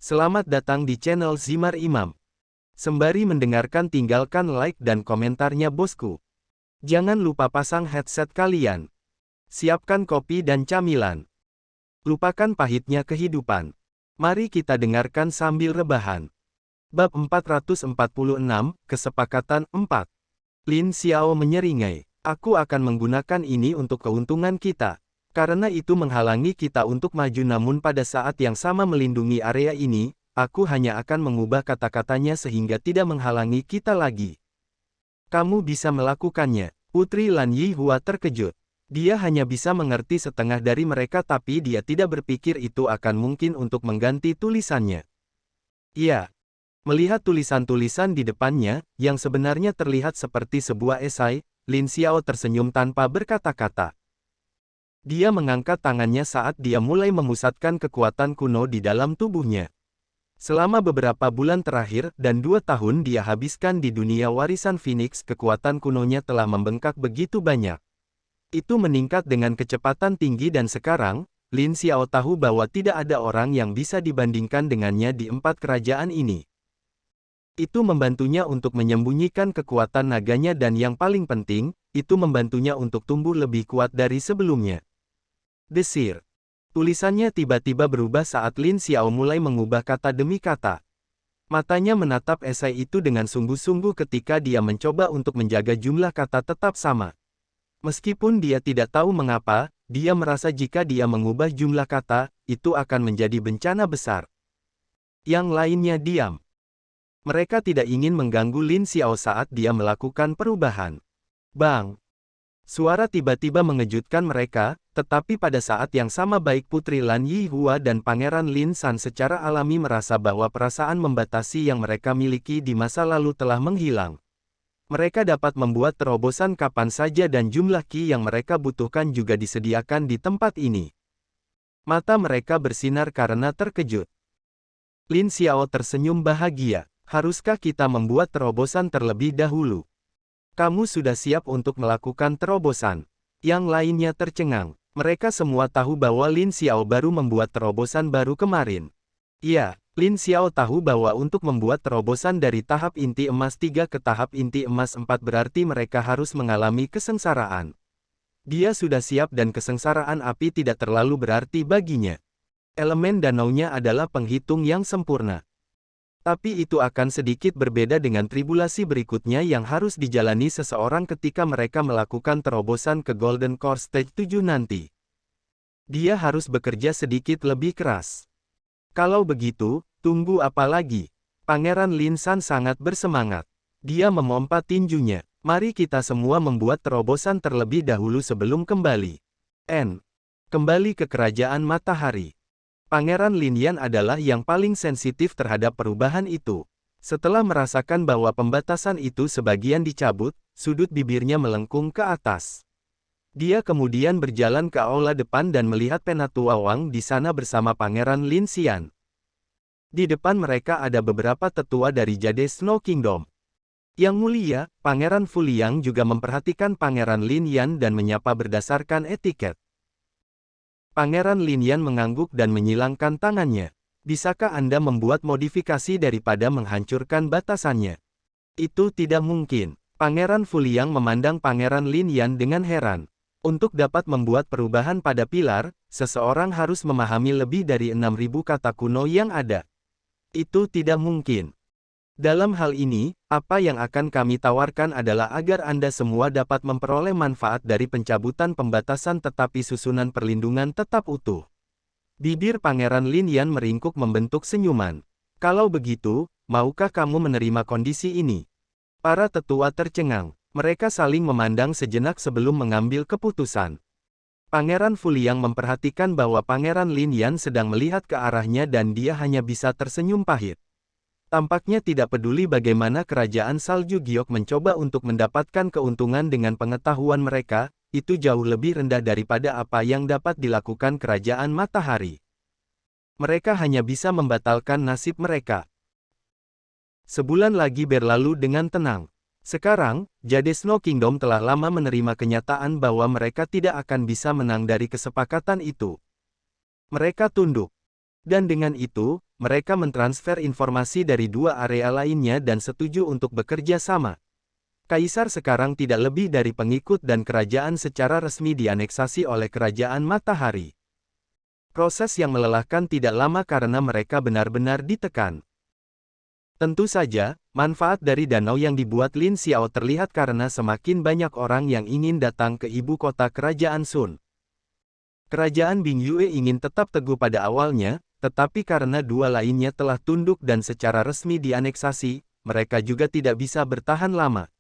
Selamat datang di channel Zimar Imam. Sembari mendengarkan tinggalkan like dan komentarnya bosku. Jangan lupa pasang headset kalian. Siapkan kopi dan camilan. Lupakan pahitnya kehidupan. Mari kita dengarkan sambil rebahan. Bab 446, Kesepakatan 4. Lin Xiao menyeringai. Aku akan menggunakan ini untuk keuntungan kita. Karena itu menghalangi kita untuk maju, namun pada saat yang sama melindungi area ini, aku hanya akan mengubah kata-katanya sehingga tidak menghalangi kita lagi. Kamu bisa melakukannya. Putri Lan Yihua terkejut. Dia hanya bisa mengerti setengah dari mereka, tapi dia tidak berpikir itu akan mungkin untuk mengganti tulisannya. Iya. Melihat tulisan-tulisan di depannya, yang sebenarnya terlihat seperti sebuah esai, Lin Xiao tersenyum tanpa berkata-kata. Dia mengangkat tangannya saat dia mulai memusatkan kekuatan kuno di dalam tubuhnya. Selama beberapa bulan terakhir dan 2 tahun dia habiskan di dunia warisan Phoenix, kekuatan kunonya telah membengkak begitu banyak. Itu meningkat dengan kecepatan tinggi dan sekarang, Lin Xiao tahu bahwa tidak ada orang yang bisa dibandingkan dengannya di 4 kerajaan ini. Itu membantunya untuk menyembunyikan kekuatan naganya dan yang paling penting, itu membantunya untuk tumbuh lebih kuat dari sebelumnya. Desir. Tulisannya tiba-tiba berubah saat Lin Xiao mulai mengubah kata demi kata. Matanya menatap esai itu dengan sungguh-sungguh ketika dia mencoba untuk menjaga jumlah kata tetap sama. Meskipun dia tidak tahu mengapa, dia merasa jika dia mengubah jumlah kata, itu akan menjadi bencana besar. Yang lainnya diam. Mereka tidak ingin mengganggu Lin Xiao saat dia melakukan perubahan. Bang! Suara tiba-tiba mengejutkan mereka, tetapi pada saat yang sama baik Putri Lan Yihua dan Pangeran Lin San secara alami merasa bahwa perasaan membatasi yang mereka miliki di masa lalu telah menghilang. Mereka dapat membuat terobosan kapan saja dan jumlah ki yang mereka butuhkan juga disediakan di tempat ini. Mata mereka bersinar karena terkejut. Lin Xiao tersenyum bahagia. Haruskah kita membuat terobosan terlebih dahulu? Kamu sudah siap untuk melakukan terobosan? Yang lainnya tercengang. Mereka semua tahu bahwa Lin Xiao baru membuat terobosan baru kemarin. Iya, Lin Xiao tahu bahwa untuk membuat terobosan dari tahap inti emas 3 ke tahap inti emas 4 berarti mereka harus mengalami kesengsaraan. Dia sudah siap dan kesengsaraan api tidak terlalu berarti baginya. Elemen danaunya adalah penghitung yang sempurna. Tapi itu akan sedikit berbeda dengan tribulasi berikutnya yang harus dijalani seseorang ketika mereka melakukan terobosan ke Golden Core Stage 7 nanti. Dia harus bekerja sedikit lebih keras. Kalau begitu, tunggu apa lagi? Pangeran Lin San sangat bersemangat. Dia memompa tinjunya. Mari kita semua membuat terobosan terlebih dahulu sebelum kembali. Kembali ke Kerajaan Matahari. Pangeran Lin Yan adalah yang paling sensitif terhadap perubahan itu. Setelah merasakan bahwa pembatasan itu sebagian dicabut, sudut bibirnya melengkung ke atas. Dia kemudian berjalan ke aula depan dan melihat Penatua Wang di sana bersama Pangeran Lin Xian. Di depan mereka ada beberapa tetua dari Jade Snow Kingdom. Yang mulia, Pangeran Fu Liang juga memperhatikan Pangeran Lin Yan dan menyapa berdasarkan etiket. Pangeran Lin Yan mengangguk dan menyilangkan tangannya. Bisakah Anda membuat modifikasi daripada menghancurkan batasannya? Itu tidak mungkin. Pangeran Fu Liang memandang Pangeran Lin Yan dengan heran. Untuk dapat membuat perubahan pada pilar, seseorang harus memahami lebih dari 6.000 kata kuno yang ada. Itu tidak mungkin. Dalam hal ini, apa yang akan kami tawarkan adalah agar Anda semua dapat memperoleh manfaat dari pencabutan pembatasan tetapi susunan perlindungan tetap utuh. Bibir Pangeran Lin Yan meringkuk membentuk senyuman. Kalau begitu, maukah kamu menerima kondisi ini? Para tetua tercengang. Mereka saling memandang sejenak sebelum mengambil keputusan. Pangeran Fu Liang memperhatikan bahwa Pangeran Lin Yan sedang melihat ke arahnya dan dia hanya bisa tersenyum pahit. Tampaknya tidak peduli bagaimana kerajaan salju Giok mencoba untuk mendapatkan keuntungan dengan pengetahuan mereka, itu jauh lebih rendah daripada apa yang dapat dilakukan kerajaan matahari. Mereka hanya bisa membatalkan nasib mereka. Sebulan lagi berlalu dengan tenang. Sekarang, Jade Snow Kingdom telah lama menerima kenyataan bahwa mereka tidak akan bisa menang dari kesepakatan itu. Mereka tunduk. Dan dengan itu, mereka mentransfer informasi dari dua area lainnya dan setuju untuk bekerja sama. Kaisar sekarang tidak lebih dari pengikut dan kerajaan secara resmi dianeksasi oleh Kerajaan Matahari. Proses yang melelahkan tidak lama karena mereka benar-benar ditekan. Tentu saja, manfaat dari danau yang dibuat Lin Xiao terlihat karena semakin banyak orang yang ingin datang ke ibu kota Kerajaan Sun. Kerajaan Bing Yue ingin tetap teguh pada awalnya, tetapi karena dua lainnya telah tunduk dan secara resmi dianeksasi, mereka juga tidak bisa bertahan lama.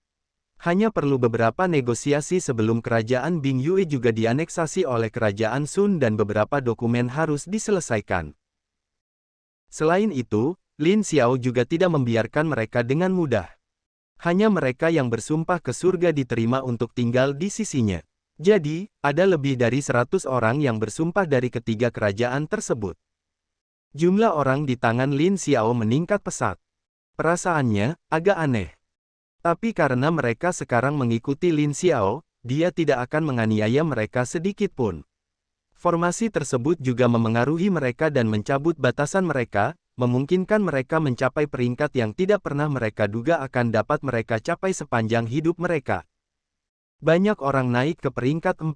Hanya perlu beberapa negosiasi sebelum Kerajaan Bing Yue juga dianeksasi oleh Kerajaan Sun dan beberapa dokumen harus diselesaikan. Selain itu, Lin Xiao juga tidak membiarkan mereka dengan mudah. Hanya mereka yang bersumpah ke surga diterima untuk tinggal di sisinya. Jadi, ada lebih dari 100 orang yang bersumpah dari ketiga kerajaan tersebut. Jumlah orang di tangan Lin Xiao meningkat pesat. Perasaannya agak aneh. Tapi karena mereka sekarang mengikuti Lin Xiao, dia tidak akan menganiaya mereka sedikit pun. Formasi tersebut juga memengaruhi mereka dan mencabut batasan mereka, memungkinkan mereka mencapai peringkat yang tidak pernah mereka duga akan dapat mereka capai sepanjang hidup mereka. Banyak orang naik ke peringkat 4.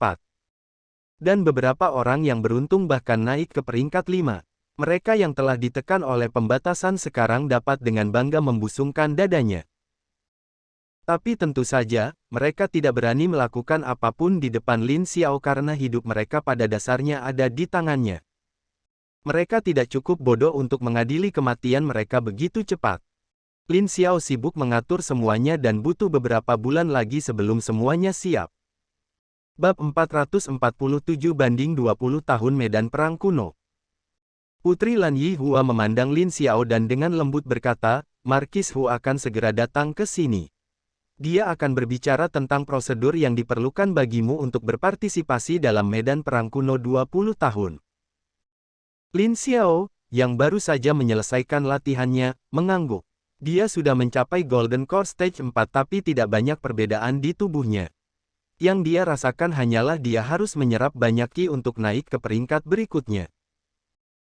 Dan beberapa orang yang beruntung bahkan naik ke peringkat 5. Mereka yang telah ditekan oleh pembatasan sekarang dapat dengan bangga membusungkan dadanya. Tapi tentu saja, mereka tidak berani melakukan apapun di depan Lin Xiao karena hidup mereka pada dasarnya ada di tangannya. Mereka tidak cukup bodoh untuk mengadili kematian mereka begitu cepat. Lin Xiao sibuk mengatur semuanya dan butuh beberapa bulan lagi sebelum semuanya siap. Bab 447-20 tahun Medan Perang Kuno. Putri Lan Yihua memandang Lin Xiao dan dengan lembut berkata, Markis Hu akan segera datang ke sini. Dia akan berbicara tentang prosedur yang diperlukan bagimu untuk berpartisipasi dalam medan perang kuno 20 tahun. Lin Xiao, yang baru saja menyelesaikan latihannya, mengangguk. Dia sudah mencapai Golden Core Stage 4 tapi tidak banyak perbedaan di tubuhnya. Yang dia rasakan hanyalah dia harus menyerap banyak ki untuk naik ke peringkat berikutnya.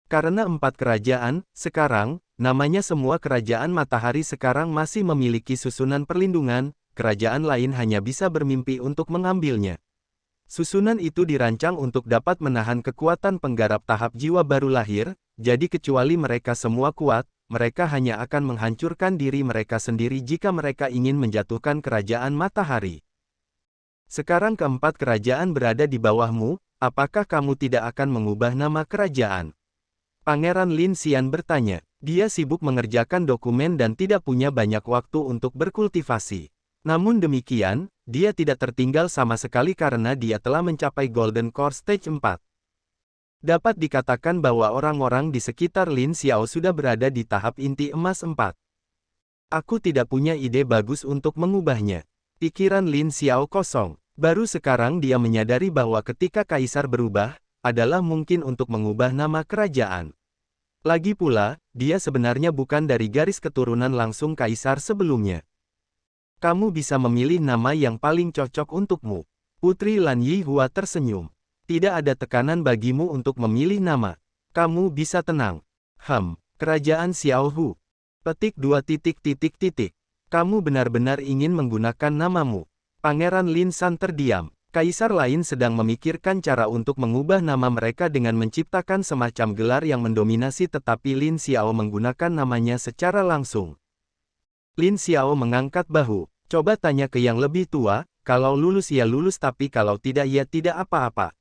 Karena 4 kerajaan, sekarang, namanya semua kerajaan matahari sekarang masih memiliki susunan perlindungan, kerajaan lain hanya bisa bermimpi untuk mengambilnya. Susunan itu dirancang untuk dapat menahan kekuatan penggarap tahap jiwa baru lahir, jadi kecuali mereka semua kuat, mereka hanya akan menghancurkan diri mereka sendiri jika mereka ingin menjatuhkan kerajaan matahari. Sekarang keempat kerajaan berada di bawahmu, apakah kamu tidak akan mengubah nama kerajaan? Pangeran Lin Xian bertanya. Dia sibuk mengerjakan dokumen dan tidak punya banyak waktu untuk berkultivasi. Namun demikian, dia tidak tertinggal sama sekali karena dia telah mencapai Golden Core Stage 4. Dapat dikatakan bahwa orang-orang di sekitar Lin Xiao sudah berada di tahap inti emas 4. Aku tidak punya ide bagus untuk mengubahnya. Pikiran Lin Xiao kosong. Baru sekarang dia menyadari bahwa ketika kaisar berubah, adalah mungkin untuk mengubah nama kerajaan. Lagi pula, dia sebenarnya bukan dari garis keturunan langsung kaisar sebelumnya. Kamu bisa memilih nama yang paling cocok untukmu. Putri Lan Yihua tersenyum. Tidak ada tekanan bagimu untuk memilih nama. Kamu bisa tenang. Kerajaan Xiaohu. Petik 2. Kamu benar-benar ingin menggunakan namamu. Pangeran Lin San terdiam. Kaisar lain sedang memikirkan cara untuk mengubah nama mereka dengan menciptakan semacam gelar yang mendominasi tetapi Lin Xiao menggunakan namanya secara langsung. Lin Xiao mengangkat bahu. Coba tanya ke yang lebih tua, kalau lulus ya lulus tapi kalau tidak ya tidak apa-apa.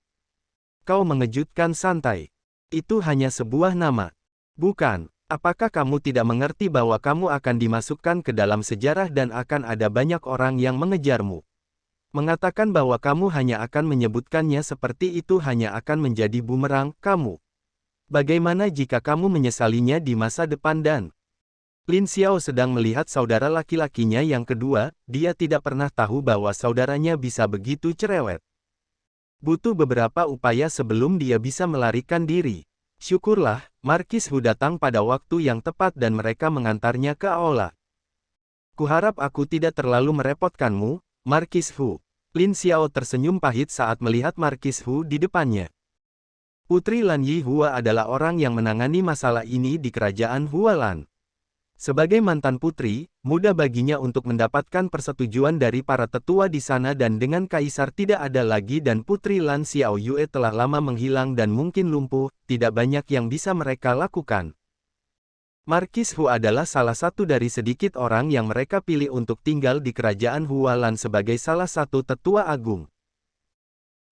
Kau mengejutkan santai. Itu hanya sebuah nama. Bukan, apakah kamu tidak mengerti bahwa kamu akan dimasukkan ke dalam sejarah dan akan ada banyak orang yang mengejarmu? Mengatakan bahwa kamu hanya akan menyebutkannya seperti itu hanya akan menjadi bumerang kamu. Bagaimana jika kamu menyesalinya di masa depan dan Lin Xiao sedang melihat saudara laki-lakinya yang kedua, dia tidak pernah tahu bahwa saudaranya bisa begitu cerewet. Butuh beberapa upaya sebelum dia bisa melarikan diri. Syukurlah, Markis Hu datang pada waktu yang tepat dan mereka mengantarnya ke aula. Kuharap aku tidak terlalu merepotkanmu, Markis Hu. Lin Xiao tersenyum pahit saat melihat Markis Hu di depannya. Putri Lan Yihua adalah orang yang menangani masalah ini di kerajaan Hualan. Sebagai mantan putri, mudah baginya untuk mendapatkan persetujuan dari para tetua di sana dan dengan kaisar tidak ada lagi dan Putri Lan Xiaoyue telah lama menghilang dan mungkin lumpuh, tidak banyak yang bisa mereka lakukan. Markis Hu adalah salah satu dari sedikit orang yang mereka pilih untuk tinggal di kerajaan Hualan sebagai salah satu tetua agung.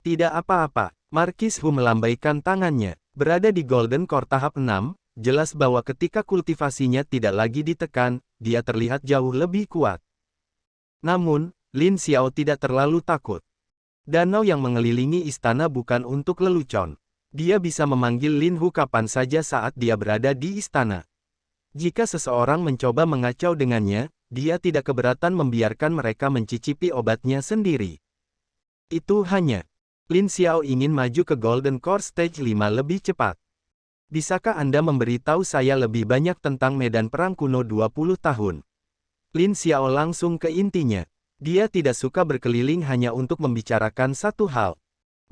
Tidak apa-apa, Markis Hu melambaikan tangannya, berada di Golden Core tahap 6. Jelas bahwa ketika kultivasinya tidak lagi ditekan, dia terlihat jauh lebih kuat. Namun, Lin Xiao tidak terlalu takut. Danau yang mengelilingi istana bukan untuk lelucon. Dia bisa memanggil Lin Hu kapan saja saat dia berada di istana. Jika seseorang mencoba mengacau dengannya, dia tidak keberatan membiarkan mereka mencicipi obatnya sendiri. Itu hanya. Lin Xiao ingin maju ke Golden Core Stage 5 lebih cepat. Bisakah Anda memberitahu saya lebih banyak tentang medan perang kuno 20 tahun? Lin Xiao langsung ke intinya. Dia tidak suka berkeliling hanya untuk membicarakan satu hal.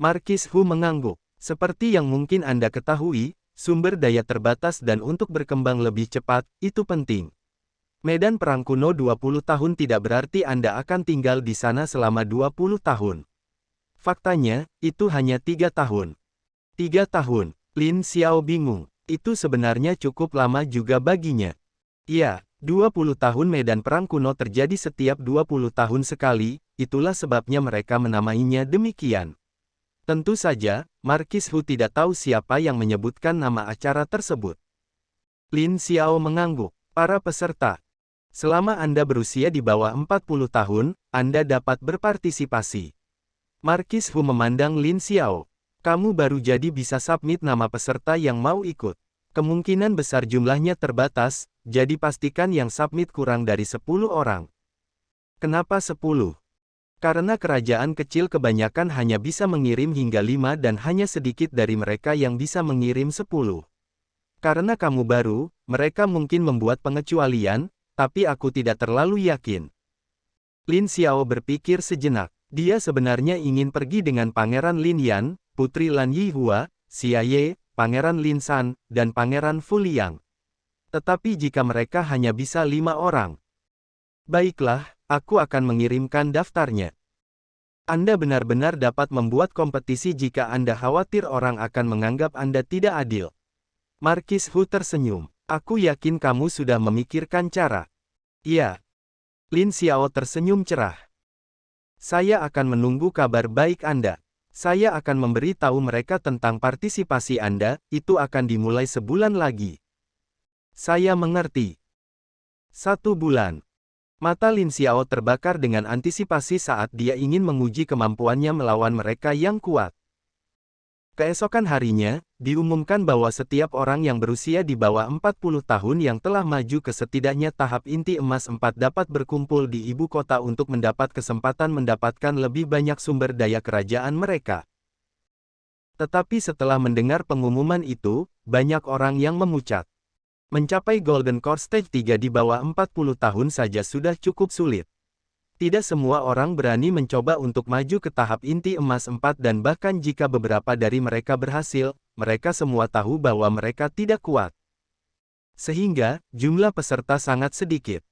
Markis Hu mengangguk. Seperti yang mungkin Anda ketahui, sumber daya terbatas dan untuk berkembang lebih cepat, itu penting. Medan perang kuno 20 tahun tidak berarti Anda akan tinggal di sana selama 20 tahun. Faktanya, itu hanya 3 tahun. 3 tahun. Lin Xiao bingung. Itu sebenarnya cukup lama juga baginya. Ya, 20 tahun medan perang kuno terjadi setiap 20 tahun sekali, itulah sebabnya mereka menamainya demikian. Tentu saja, Markis Hu tidak tahu siapa yang menyebutkan nama acara tersebut. Lin Xiao mengangguk. Para peserta, selama Anda berusia di bawah 40 tahun, Anda dapat berpartisipasi. Markis Hu memandang Lin Xiao. Kamu baru jadi bisa submit nama peserta yang mau ikut. Kemungkinan besar jumlahnya terbatas, jadi pastikan yang submit kurang dari 10 orang. Kenapa 10? Karena kerajaan kecil kebanyakan hanya bisa mengirim hingga 5 dan hanya sedikit dari mereka yang bisa mengirim 10. Karena kamu baru, mereka mungkin membuat pengecualian, tapi aku tidak terlalu yakin. Lin Xiao berpikir sejenak. Dia sebenarnya ingin pergi dengan Pangeran Lin Yan, Putri Lan Yihua, Xia Ye, Pangeran Lin San, dan Pangeran Fu Liang. Tetapi jika mereka hanya bisa 5 orang. Baiklah, aku akan mengirimkan daftarnya. Anda benar-benar dapat membuat kompetisi jika Anda khawatir orang akan menganggap Anda tidak adil. Markis Hu tersenyum. Aku yakin kamu sudah memikirkan cara. Iya. Lin Xiao tersenyum cerah. Saya akan menunggu kabar baik Anda. Saya akan memberitahu mereka tentang partisipasi Anda, itu akan dimulai sebulan lagi. Saya mengerti. 1 bulan. Mata Lin Xiao terbakar dengan antisipasi saat dia ingin menguji kemampuannya melawan mereka yang kuat. Keesokan harinya, diumumkan bahwa setiap orang yang berusia di bawah 40 tahun yang telah maju ke setidaknya tahap inti emas 4 dapat berkumpul di ibu kota untuk mendapat kesempatan mendapatkan lebih banyak sumber daya kerajaan mereka. Tetapi setelah mendengar pengumuman itu, banyak orang yang memucat. Mencapai Golden Core Stage 3 di bawah 40 tahun saja sudah cukup sulit. Tidak semua orang berani mencoba untuk maju ke tahap inti emas 4 dan bahkan jika beberapa dari mereka berhasil, mereka semua tahu bahwa mereka tidak kuat. Sehingga, jumlah peserta sangat sedikit.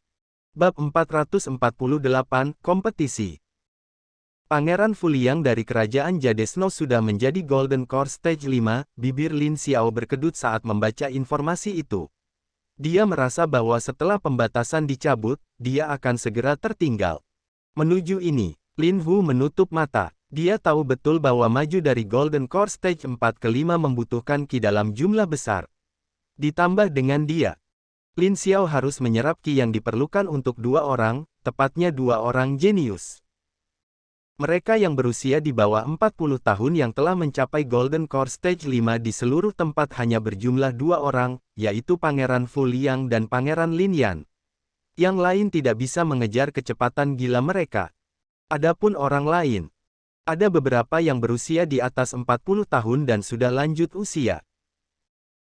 Bab 448, Kompetisi. Pangeran Fu Liang dari Kerajaan Jadesno sudah menjadi Golden Core Stage 5, bibir Lin Xiao berkedut saat membaca informasi itu. Dia merasa bahwa setelah pembatasan dicabut, dia akan segera tertinggal. Menuju ini, Lin Hu menutup mata. Dia tahu betul bahwa maju dari Golden Core Stage 4 ke 5 membutuhkan ki dalam jumlah besar. Ditambah dengan dia, Lin Xiao harus menyerap ki yang diperlukan untuk 2 orang, tepatnya 2 orang jenius. Mereka yang berusia di bawah 40 tahun yang telah mencapai Golden Core Stage 5 di seluruh tempat hanya berjumlah 2 orang, yaitu Pangeran Fu Liang dan Pangeran Lin Yan. Yang lain tidak bisa mengejar kecepatan gila mereka. Adapun orang lain, ada beberapa yang berusia di atas 40 tahun dan sudah lanjut usia.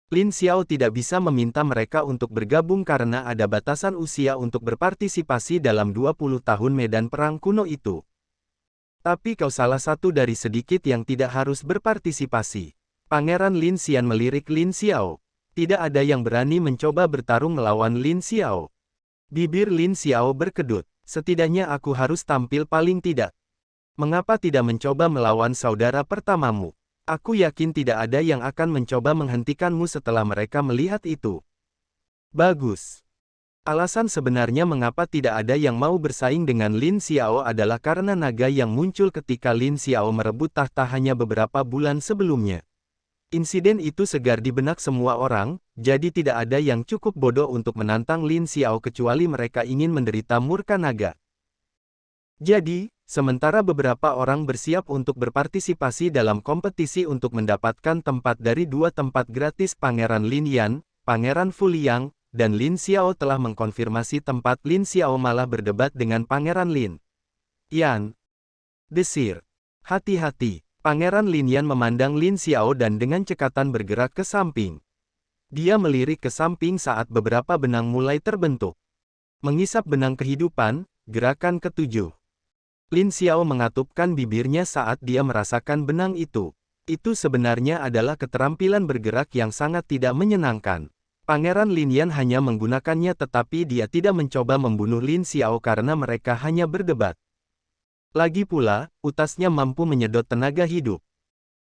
Lin Xiao tidak bisa meminta mereka untuk bergabung karena ada batasan usia untuk berpartisipasi dalam 20 tahun medan perang kuno itu. Tapi kau salah satu dari sedikit yang tidak harus berpartisipasi. Pangeran Lin Xian melirik Lin Xiao. Tidak ada yang berani mencoba bertarung melawan Lin Xiao. Bibir Lin Xiao berkedut. Setidaknya aku harus tampil paling tidak. Mengapa tidak mencoba melawan saudara pertamamu? Aku yakin tidak ada yang akan mencoba menghentikanmu setelah mereka melihat itu. Bagus. Alasan sebenarnya mengapa tidak ada yang mau bersaing dengan Lin Xiao adalah karena naga yang muncul ketika Lin Xiao merebut tahta hanya beberapa bulan sebelumnya. Insiden itu segar di benak semua orang, jadi tidak ada yang cukup bodoh untuk menantang Lin Xiao kecuali mereka ingin menderita murka naga. Jadi, sementara beberapa orang bersiap untuk berpartisipasi dalam kompetisi untuk mendapatkan tempat dari 2 tempat gratis Pangeran Lin Yan, Pangeran Fu Liang, dan Lin Xiao telah mengkonfirmasi tempat, Lin Xiao malah berdebat dengan Pangeran Lin Yan. Desir. Hati-hati. Pangeran Lin Yan memandang Lin Xiao dan dengan cekatan bergerak ke samping. Dia melirik ke samping saat beberapa benang mulai terbentuk. Mengisap benang kehidupan, gerakan ke-7. Lin Xiao mengatupkan bibirnya saat dia merasakan benang itu. Itu sebenarnya adalah keterampilan bergerak yang sangat tidak menyenangkan. Pangeran Lin Yan hanya menggunakannya tetapi dia tidak mencoba membunuh Lin Xiao karena mereka hanya berdebat. Lagi pula, utasnya mampu menyedot tenaga hidup.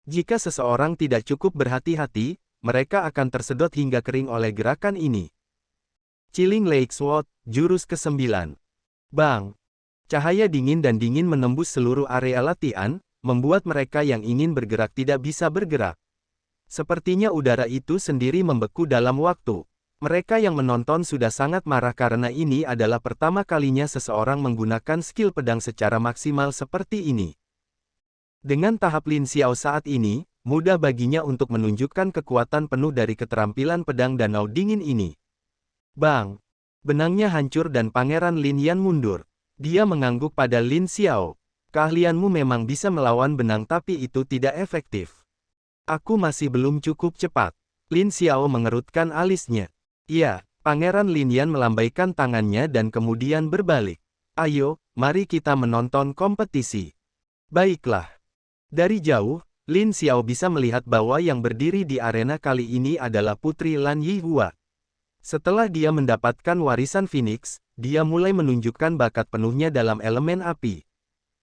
Jika seseorang tidak cukup berhati-hati, mereka akan tersedot hingga kering oleh gerakan ini. Chilling Lake Sword, jurus ke-9. Bang! Cahaya dingin dan dingin menembus seluruh area latihan, membuat mereka yang ingin bergerak tidak bisa bergerak. Sepertinya udara itu sendiri membeku dalam waktu. Mereka yang menonton sudah sangat marah karena ini adalah pertama kalinya seseorang menggunakan skill pedang secara maksimal seperti ini. Dengan tahap Lin Xiao saat ini, mudah baginya untuk menunjukkan kekuatan penuh dari keterampilan pedang danau dingin ini. Bang! Benangnya hancur dan Pangeran Lin Yan mundur. Dia mengangguk pada Lin Xiao. Keahlianmu memang bisa melawan benang tapi itu tidak efektif. Aku masih belum cukup cepat. Lin Xiao mengerutkan alisnya. Iya, Pangeran Lin Yan melambaikan tangannya dan kemudian berbalik. Ayo, mari kita menonton kompetisi. Baiklah. Dari jauh, Lin Xiao bisa melihat bahwa yang berdiri di arena kali ini adalah Putri Lan Yihua. Setelah dia mendapatkan warisan Phoenix, dia mulai menunjukkan bakat penuhnya dalam elemen api.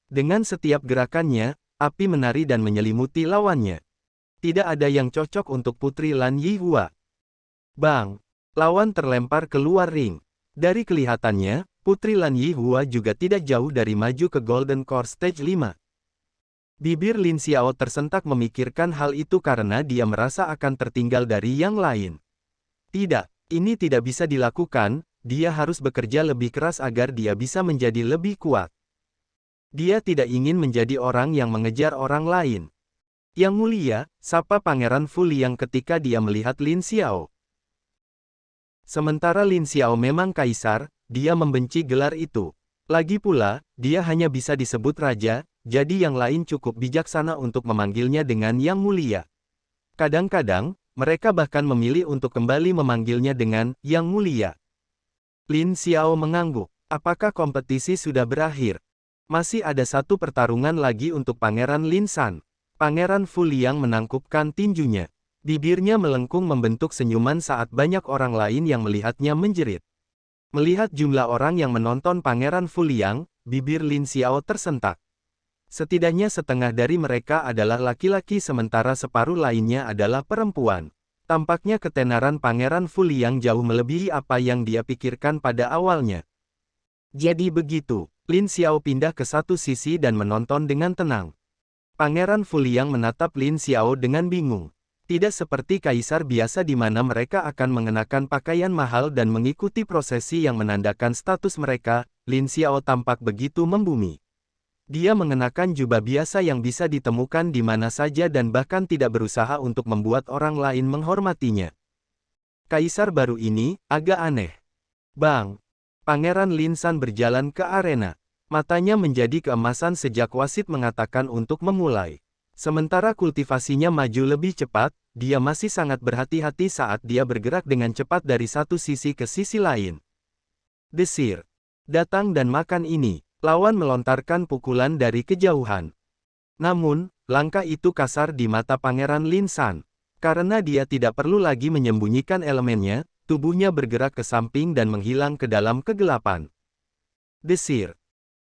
Dengan setiap gerakannya, api menari dan menyelimuti lawannya. Tidak ada yang cocok untuk Putri Lan Yihua. Bang! Lawan terlempar keluar ring. Dari kelihatannya, Putri Lan Yihua juga tidak jauh dari maju ke Golden Core Stage 5. Bibir Lin Xiao tersentak memikirkan hal itu karena dia merasa akan tertinggal dari yang lain. Tidak, ini tidak bisa dilakukan, dia harus bekerja lebih keras agar dia bisa menjadi lebih kuat. Dia tidak ingin menjadi orang yang mengejar orang lain. Yang mulia, sapa Pangeran Fu Liang ketika dia melihat Lin Xiao. Sementara Lin Xiao memang kaisar, dia membenci gelar itu. Lagi pula, dia hanya bisa disebut raja, jadi yang lain cukup bijaksana untuk memanggilnya dengan Yang Mulia. Kadang-kadang, mereka bahkan memilih untuk kembali memanggilnya dengan Yang Mulia. Lin Xiao mengangguk. Apakah kompetisi sudah berakhir? Masih ada satu pertarungan lagi untuk Pangeran Lin San. Pangeran Fu Liang menangkupkan tinjunya. Bibirnya melengkung membentuk senyuman saat banyak orang lain yang melihatnya menjerit. Melihat jumlah orang yang menonton Pangeran Fu Liang, bibir Lin Xiao tersentak. Setidaknya setengah dari mereka adalah laki-laki sementara separuh lainnya adalah perempuan. Tampaknya ketenaran Pangeran Fu Liang jauh melebihi apa yang dia pikirkan pada awalnya. Jadi begitu, Lin Xiao pindah ke satu sisi dan menonton dengan tenang. Pangeran Fu Liang menatap Lin Xiao dengan bingung. Tidak seperti kaisar biasa di mana mereka akan mengenakan pakaian mahal dan mengikuti prosesi yang menandakan status mereka, Lin Xiao tampak begitu membumi. Dia mengenakan jubah biasa yang bisa ditemukan di mana saja dan bahkan tidak berusaha untuk membuat orang lain menghormatinya. Kaisar baru ini, agak aneh. Bang! Pangeran Lin San berjalan ke arena. Matanya menjadi keemasan sejak wasit mengatakan untuk memulai. Sementara kultivasinya maju lebih cepat, dia masih sangat berhati-hati saat dia bergerak dengan cepat dari satu sisi ke sisi lain. Desir. Datang dan makan ini. Lawan melontarkan pukulan dari kejauhan. Namun, langkah itu kasar di mata Pangeran Lin San. Karena dia tidak perlu lagi menyembunyikan elemennya, tubuhnya bergerak ke samping dan menghilang ke dalam kegelapan. Desir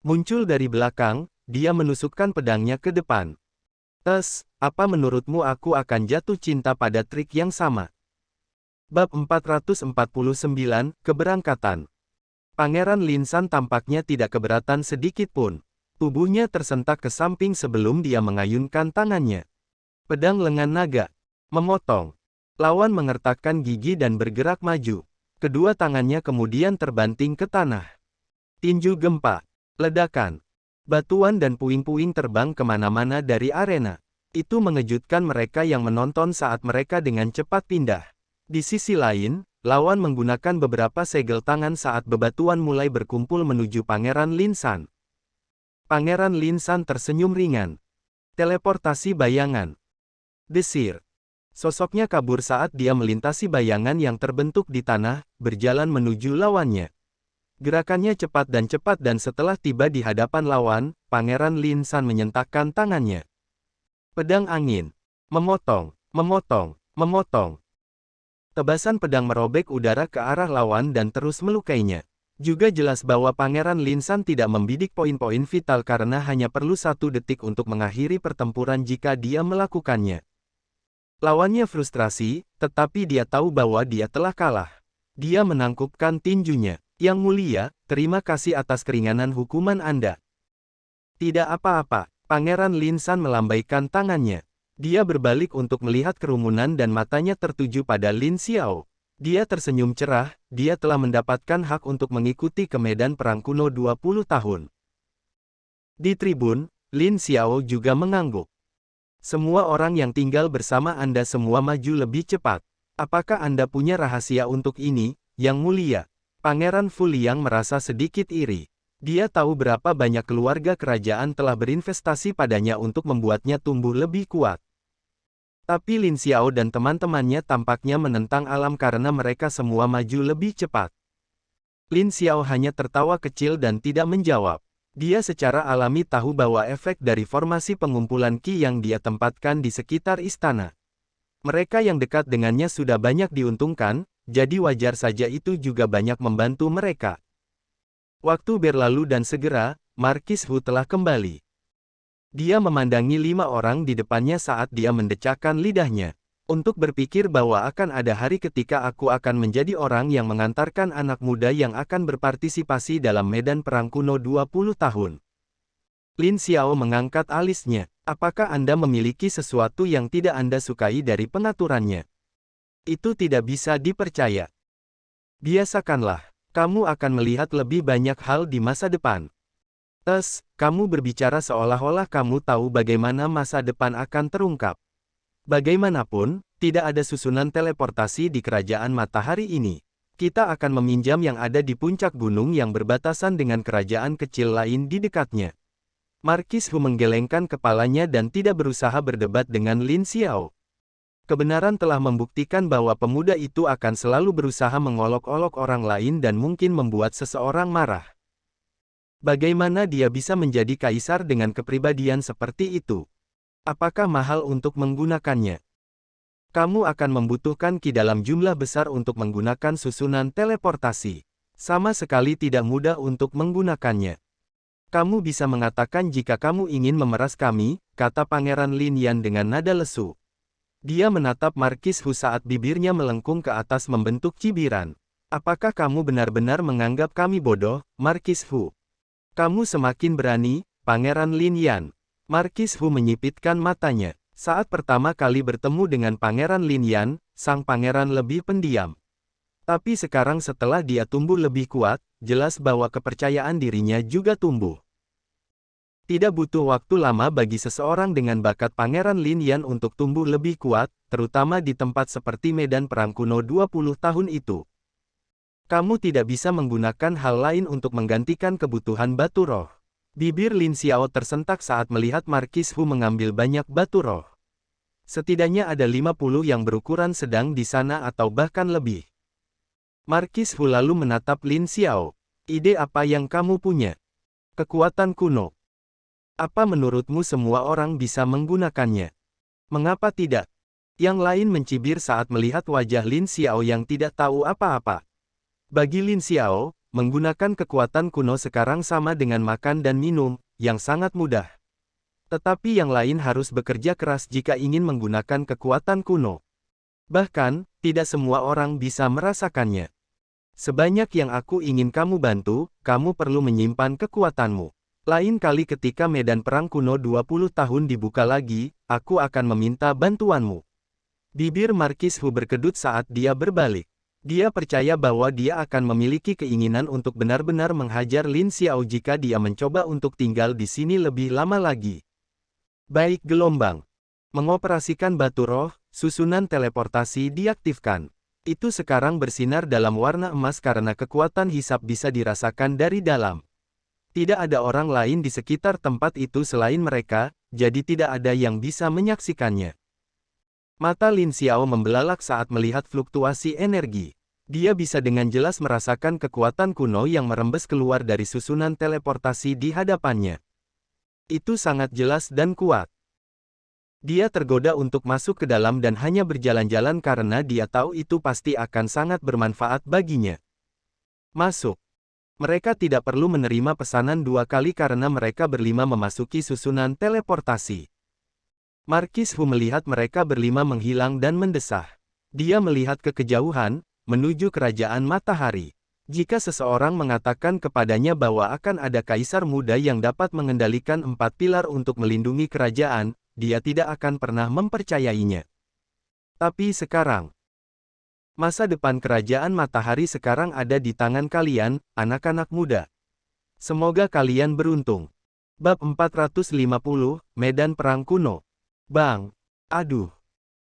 muncul dari belakang, dia menusukkan pedangnya ke depan. Apa menurutmu aku akan jatuh cinta pada trik yang sama? Bab 449, Keberangkatan. Pangeran Lin San tampaknya tidak keberatan sedikit pun. Tubuhnya tersentak ke samping sebelum dia mengayunkan tangannya. Pedang lengan naga. Memotong. Lawan mengertakkan gigi dan bergerak maju. Kedua tangannya kemudian terbanting ke tanah. Tinju gempa. Ledakan. Batuan dan puing-puing terbang kemana-mana dari arena. Itu mengejutkan mereka yang menonton saat mereka dengan cepat pindah. Di sisi lain, lawan menggunakan beberapa segel tangan saat bebatuan mulai berkumpul menuju Pangeran Lin San. Pangeran Lin San tersenyum ringan. Teleportasi bayangan. Desir. Sosoknya kabur saat dia melintasi bayangan yang terbentuk di tanah, berjalan menuju lawannya. Gerakannya cepat dan setelah tiba di hadapan lawan, Pangeran Lin San menyentakkan tangannya. Pedang angin. Memotong, memotong, memotong. Tebasan pedang merobek udara ke arah lawan dan terus melukainya. Juga jelas bahwa Pangeran Lin San tidak membidik poin-poin vital karena hanya perlu 1 detik untuk mengakhiri pertempuran jika dia melakukannya. Lawannya frustrasi, tetapi dia tahu bahwa dia telah kalah. Dia menangkupkan tinjunya. Yang mulia, terima kasih atas keringanan hukuman Anda. Tidak apa-apa, Pangeran Lin San melambaikan tangannya. Dia berbalik untuk melihat kerumunan dan matanya tertuju pada Lin Xiao. Dia tersenyum cerah, dia telah mendapatkan hak untuk mengikuti ke medan perang kuno 20 tahun. Di tribun, Lin Xiao juga mengangguk. Semua orang yang tinggal bersama Anda semua maju lebih cepat. Apakah Anda punya rahasia untuk ini, Yang Mulia? Pangeran Fu Liang merasa sedikit iri. Dia tahu berapa banyak keluarga kerajaan telah berinvestasi padanya untuk membuatnya tumbuh lebih kuat. Tapi Lin Xiao dan teman-temannya tampaknya menentang alam karena mereka semua maju lebih cepat. Lin Xiao hanya tertawa kecil dan tidak menjawab. Dia secara alami tahu bahwa efek dari formasi pengumpulan Qi yang dia tempatkan di sekitar istana. Mereka yang dekat dengannya sudah banyak diuntungkan, jadi wajar saja itu juga banyak membantu mereka. Waktu berlalu dan segera, Markis Hu telah kembali. Dia memandangi 5 orang di depannya saat dia mendecakkan lidahnya. Untuk berpikir bahwa akan ada hari ketika aku akan menjadi orang yang mengantarkan anak muda yang akan berpartisipasi dalam medan perang kuno 20 tahun. Lin Xiao mengangkat alisnya. Apakah Anda memiliki sesuatu yang tidak Anda sukai dari pengaturannya? Itu tidak bisa dipercaya. Biasakanlah, kamu akan melihat lebih banyak hal di masa depan. Kamu berbicara seolah-olah kamu tahu bagaimana masa depan akan terungkap. Bagaimanapun, tidak ada susunan teleportasi di kerajaan matahari ini. Kita akan meminjam yang ada di puncak gunung yang berbatasan dengan kerajaan kecil lain di dekatnya. Markis Hu menggelengkan kepalanya dan tidak berusaha berdebat dengan Lin Xiao. Kebenaran telah membuktikan bahwa pemuda itu akan selalu berusaha mengolok-olok orang lain dan mungkin membuat seseorang marah. Bagaimana dia bisa menjadi kaisar dengan kepribadian seperti itu? Apakah mahal untuk menggunakannya? Kamu akan membutuhkan Qi dalam jumlah besar untuk menggunakan susunan teleportasi. Sama sekali tidak mudah untuk menggunakannya. Kamu bisa mengatakan jika kamu ingin memeras kami, kata Pangeran Lin Yan dengan nada lesu. Dia menatap Markis Hu saat bibirnya melengkung ke atas membentuk cibiran. Apakah kamu benar-benar menganggap kami bodoh, Markis Hu? Kamu semakin berani, Pangeran Lin Yan. Markis Hu menyipitkan matanya. Saat pertama kali bertemu dengan Pangeran Lin Yan, sang pangeran lebih pendiam. Tapi sekarang setelah dia tumbuh lebih kuat, jelas bahwa kepercayaan dirinya juga tumbuh. Tidak butuh waktu lama bagi seseorang dengan bakat Pangeran Lin Yan untuk tumbuh lebih kuat, terutama di tempat seperti medan perang kuno 20 tahun itu. Kamu tidak bisa menggunakan hal lain untuk menggantikan kebutuhan batu roh. Bibir Lin Xiao tersentak saat melihat Markis Hu mengambil banyak batu roh. Setidaknya ada 50 yang berukuran sedang di sana atau bahkan lebih. Markis Hu lalu menatap Lin Xiao. Ide apa yang kamu punya? Kekuatan kuno. Apa menurutmu semua orang bisa menggunakannya? Mengapa tidak? Yang lain mencibir saat melihat wajah Lin Xiao yang tidak tahu apa-apa. Bagi Lin Xiao, menggunakan kekuatan kuno sekarang sama dengan makan dan minum, yang sangat mudah. Tetapi yang lain harus bekerja keras jika ingin menggunakan kekuatan kuno. Bahkan, tidak semua orang bisa merasakannya. Sebanyak yang aku ingin kamu bantu, kamu perlu menyimpan kekuatanmu. Lain kali ketika medan perang kuno 20 tahun dibuka lagi, aku akan meminta bantuanmu. Bibir Markis Hu berkedut saat dia berbalik. Dia percaya bahwa dia akan memiliki keinginan untuk benar-benar menghajar Lin Xiao jika dia mencoba untuk tinggal di sini lebih lama lagi. Baik gelombang. Mengoperasikan batu roh, susunan teleportasi diaktifkan. Itu sekarang bersinar dalam warna emas karena kekuatan hisap bisa dirasakan dari dalam. Tidak ada orang lain di sekitar tempat itu selain mereka, jadi tidak ada yang bisa menyaksikannya. Mata Lin Xiao membelalak saat melihat fluktuasi energi. Dia bisa dengan jelas merasakan kekuatan kuno yang merembes keluar dari susunan teleportasi di hadapannya. Itu sangat jelas dan kuat. Dia tergoda untuk masuk ke dalam dan hanya berjalan-jalan karena dia tahu itu pasti akan sangat bermanfaat baginya. Masuk. Mereka tidak perlu menerima pesanan 2 kali karena mereka berlima memasuki susunan teleportasi. Markis Hu melihat mereka berlima menghilang dan mendesah. Dia melihat ke kejauhan, menuju kerajaan matahari. Jika seseorang mengatakan kepadanya bahwa akan ada kaisar muda yang dapat mengendalikan 4 pilar untuk melindungi kerajaan, dia tidak akan pernah mempercayainya. Tapi sekarang, masa depan kerajaan matahari sekarang ada di tangan kalian, anak-anak muda. Semoga kalian beruntung. Bab 450, Medan Perang Kuno. Bang! Aduh!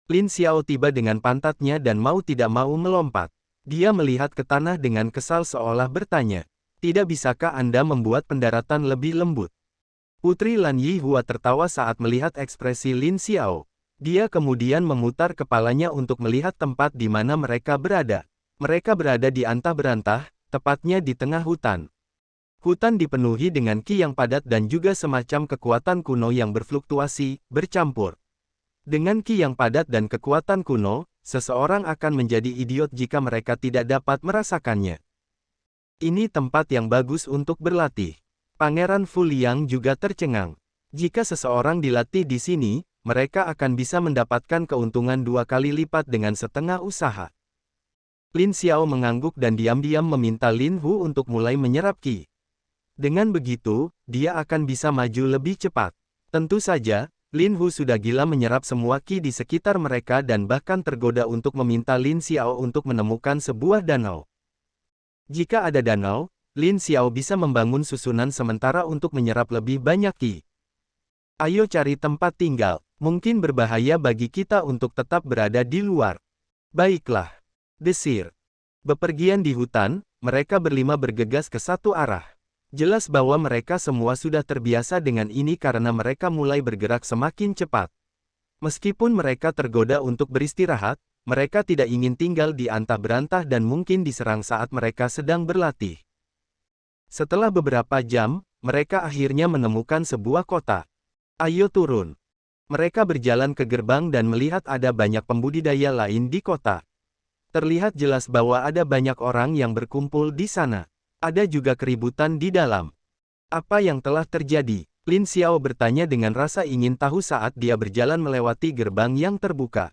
Lin Xiao tiba dengan pantatnya dan mau tidak mau melompat. Dia melihat ke tanah dengan kesal seolah bertanya, "Tidak bisakah Anda membuat pendaratan lebih lembut?" Putri Lan Yihua tertawa saat melihat ekspresi Lin Xiao. Dia kemudian memutar kepalanya untuk melihat tempat di mana mereka berada. Mereka berada di antah berantah, tepatnya di tengah hutan. Hutan dipenuhi dengan ki yang padat dan juga semacam kekuatan kuno yang berfluktuasi, bercampur. Dengan ki yang padat dan kekuatan kuno, seseorang akan menjadi idiot jika mereka tidak dapat merasakannya. Ini tempat yang bagus untuk berlatih. Pangeran Fu Liang juga tercengang. Jika seseorang dilatih di sini, mereka akan bisa mendapatkan keuntungan 2 kali lipat dengan setengah usaha. Lin Xiao mengangguk dan diam-diam meminta Lin Hu untuk mulai menyerap ki. Dengan begitu, dia akan bisa maju lebih cepat. Tentu saja, Lin Hu sudah gila menyerap semua ki di sekitar mereka dan bahkan tergoda untuk meminta Lin Xiao untuk menemukan sebuah danau. Jika ada danau, Lin Xiao bisa membangun susunan sementara untuk menyerap lebih banyak ki. Ayo cari tempat tinggal. Mungkin berbahaya bagi kita untuk tetap berada di luar. Baiklah. Desir. Bepergian di hutan, mereka berlima bergegas ke satu arah. Jelas bahwa mereka semua sudah terbiasa dengan ini karena mereka mulai bergerak semakin cepat. Meskipun mereka tergoda untuk beristirahat, mereka tidak ingin tinggal di antah berantah dan mungkin diserang saat mereka sedang berlatih. Setelah beberapa jam, mereka akhirnya menemukan sebuah kota. Ayo turun. Mereka berjalan ke gerbang dan melihat ada banyak pembudidaya lain di kota. Terlihat jelas bahwa ada banyak orang yang berkumpul di sana. Ada juga keributan di dalam. Apa yang telah terjadi? Lin Xiao bertanya dengan rasa ingin tahu saat dia berjalan melewati gerbang yang terbuka.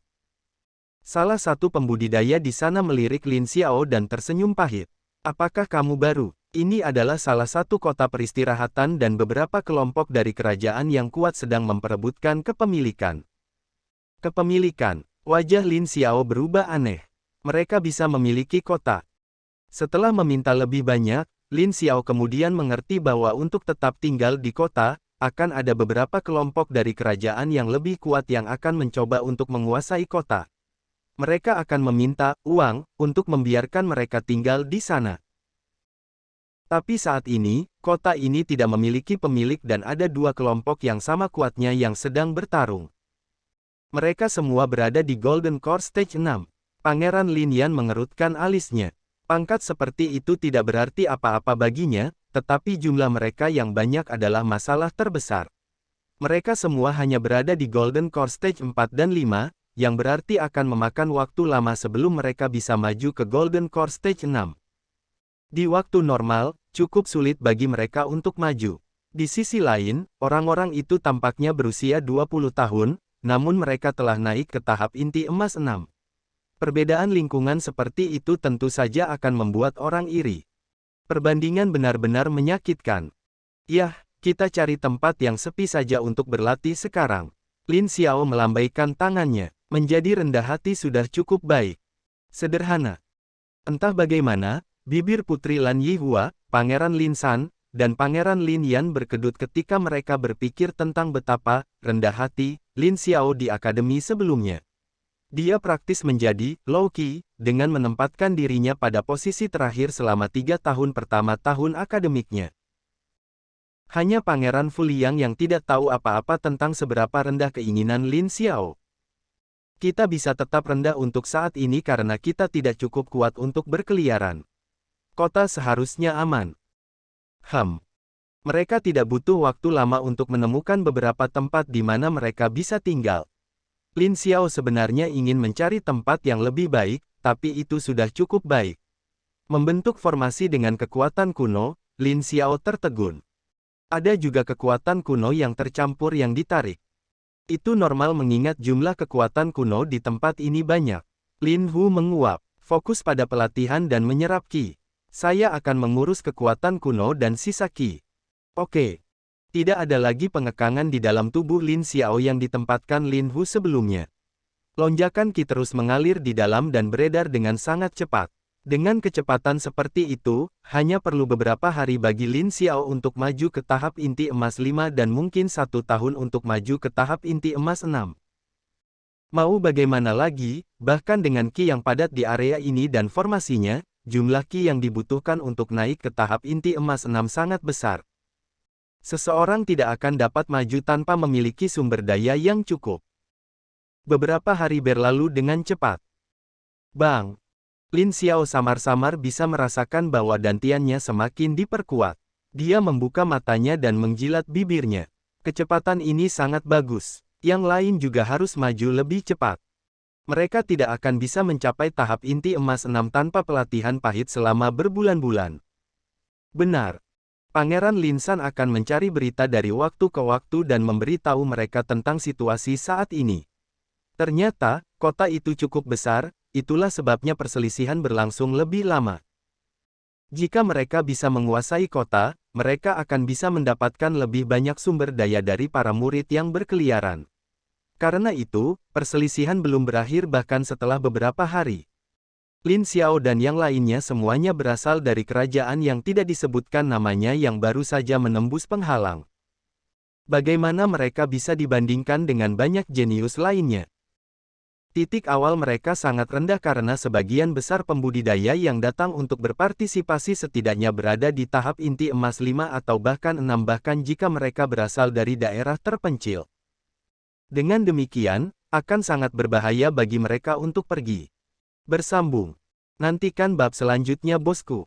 Salah satu pembudidaya di sana melirik Lin Xiao dan tersenyum pahit. Apakah kamu baru? Ini adalah salah satu kota peristirahatan dan beberapa kelompok dari kerajaan yang kuat sedang memperebutkan kepemilikan. Kepemilikan. Wajah Lin Xiao berubah aneh. Mereka bisa memiliki kota. Setelah meminta lebih banyak, Lin Xiao kemudian mengerti bahwa untuk tetap tinggal di kota, akan ada beberapa kelompok dari kerajaan yang lebih kuat yang akan mencoba untuk menguasai kota. Mereka akan meminta uang untuk membiarkan mereka tinggal di sana. Tapi saat ini, kota ini tidak memiliki pemilik dan ada 2 kelompok yang sama kuatnya yang sedang bertarung. Mereka semua berada di Golden Core Stage 6. Pangeran Lin Yan mengerutkan alisnya. Pangkat seperti itu tidak berarti apa-apa baginya, tetapi jumlah mereka yang banyak adalah masalah terbesar. Mereka semua hanya berada di Golden Core Stage 4 dan 5, yang berarti akan memakan waktu lama sebelum mereka bisa maju ke Golden Core Stage 6. Di waktu normal, cukup sulit bagi mereka untuk maju. Di sisi lain, orang-orang itu tampaknya berusia 20 tahun, namun mereka telah naik ke tahap inti emas 6. Perbedaan lingkungan seperti itu tentu saja akan membuat orang iri. Perbandingan benar-benar menyakitkan. Yah, kita cari tempat yang sepi saja untuk berlatih sekarang. Lin Xiao melambaikan tangannya. Menjadi rendah hati sudah cukup baik. Sederhana. Entah bagaimana, bibir Putri Lan Yihua, Pangeran Lin San, dan Pangeran Lin Yan berkedut ketika mereka berpikir tentang betapa rendah hati Lin Xiao di akademi sebelumnya. Dia praktis menjadi low-key dengan menempatkan dirinya pada posisi terakhir selama 3 tahun pertama tahun akademiknya. Hanya Pangeran Fu Liang yang tidak tahu apa-apa tentang seberapa rendah keinginan Lin Xiao. Kita bisa tetap rendah untuk saat ini karena kita tidak cukup kuat untuk berkeliaran. Kota seharusnya aman. Mereka tidak butuh waktu lama untuk menemukan beberapa tempat di mana mereka bisa tinggal. Lin Xiao sebenarnya ingin mencari tempat yang lebih baik, tapi itu sudah cukup baik. Membentuk formasi dengan kekuatan kuno, Lin Xiao tertegun. Ada juga kekuatan kuno yang tercampur yang ditarik. Itu normal mengingat jumlah kekuatan kuno di tempat ini banyak. Lin Hu menguap, fokus pada pelatihan dan menyerap ki. Saya akan mengurus kekuatan kuno dan sisa ki. Oke. Tidak ada lagi pengekangan di dalam tubuh Lin Xiao yang ditempatkan Lin Hu sebelumnya. Lonjakan ki terus mengalir di dalam dan beredar dengan sangat cepat. Dengan kecepatan seperti itu, hanya perlu beberapa hari bagi Lin Xiao untuk maju ke tahap inti emas 5 dan mungkin 1 tahun untuk maju ke tahap inti emas 6. Mau bagaimana lagi, bahkan dengan ki yang padat di area ini dan formasinya, jumlah ki yang dibutuhkan untuk naik ke tahap inti emas 6 sangat besar. Seseorang tidak akan dapat maju tanpa memiliki sumber daya yang cukup. Beberapa hari berlalu dengan cepat. Bang! Lin Xiao samar-samar bisa merasakan bahwa dantiannya semakin diperkuat. Dia membuka matanya dan menjilat bibirnya. Kecepatan ini sangat bagus. Yang lain juga harus maju lebih cepat. Mereka tidak akan bisa mencapai tahap inti emas 6 tanpa pelatihan pahit selama berbulan-bulan. Benar. Pangeran Lin San akan mencari berita dari waktu ke waktu dan memberitahu mereka tentang situasi saat ini. Ternyata, kota itu cukup besar. Itulah sebabnya perselisihan berlangsung lebih lama. Jika mereka bisa menguasai kota, mereka akan bisa mendapatkan lebih banyak sumber daya dari para murid yang berkeliaran. Karena itu, perselisihan belum berakhir bahkan setelah beberapa hari. Lin Xiao dan yang lainnya semuanya berasal dari kerajaan yang tidak disebutkan namanya yang baru saja menembus penghalang. Bagaimana mereka bisa dibandingkan dengan banyak jenius lainnya? Titik awal mereka sangat rendah karena sebagian besar pembudidaya yang datang untuk berpartisipasi setidaknya berada di tahap inti emas 5 atau bahkan 6 bahkan jika mereka berasal dari daerah terpencil. Dengan demikian, akan sangat berbahaya bagi mereka untuk pergi. Bersambung. Nantikan bab selanjutnya bosku.